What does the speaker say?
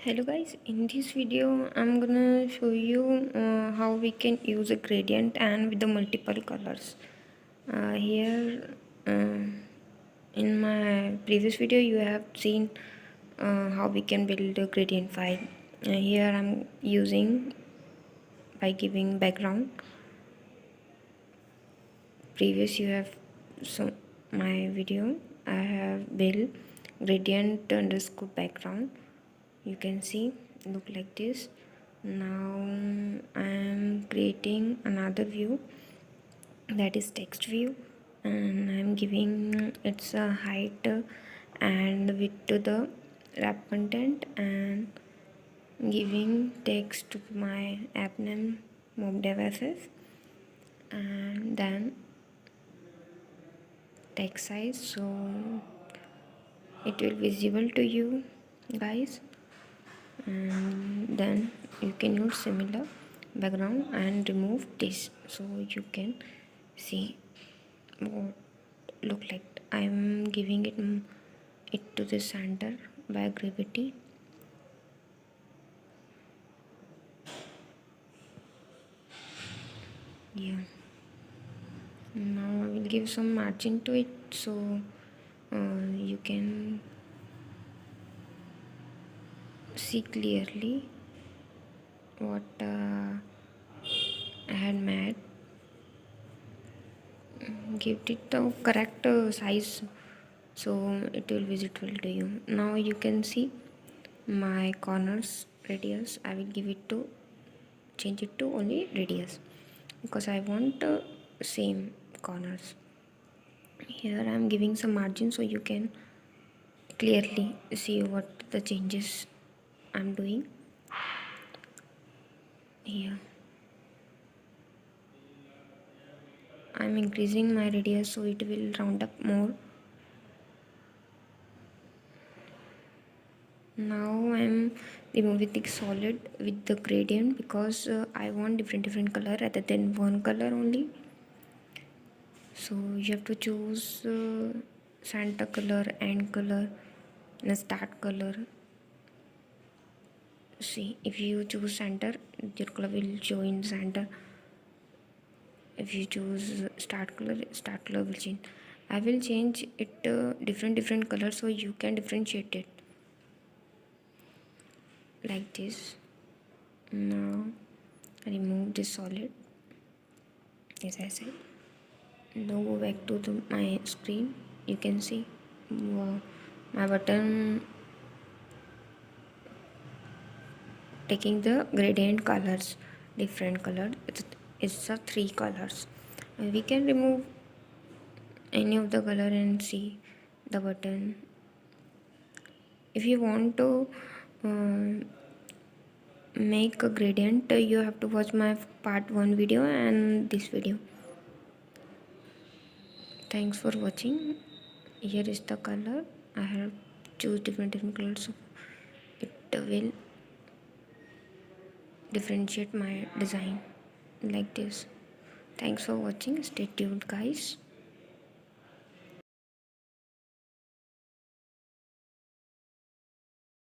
Hello guys, in this video I'm gonna show you how we can use a gradient and with the multiple colors. Here in my previous video you have seen how we can build a gradient file. Here I'm using by giving background. Previous you have my video I have built gradient underscore background. You can see look like this. Now I am creating another view, that is text view, and I am giving its a height and width to the wrap content, and giving text to my app name mobdev.ss, and then text size so it will visible to you guys. And then you can use similar background and remove this so you can see what look like. I'm giving it to the center by gravity. Yeah, now I will give some margin to it so you can see clearly what I had made. Give it the correct size so it will visible to you. Now you can see my corners radius. I will give it to change it to only radius because I want same corners. Here I am giving some margin so you can clearly see what the changes I'm doing here. I'm increasing my radius so it will round up more. Now I'm removing the solid with the gradient because I want different color rather than one color only. So you have to choose center color, end color, and start color. See, if you choose center, your color will show in center. If you choose start color will change. I will change it different colors so you can differentiate it like this. Now I remove this solid as I said. Now go back to my screen. You can see my button taking the gradient colors, different color. It's a 3 colors. We can remove any of the color and see the button. If you want to make a gradient, you have to watch my part 1 video and this video. Thanks for watching. Here is the color. I have choose different colors so it will differentiate my design like this. Thanks for watching. Stay tuned guys.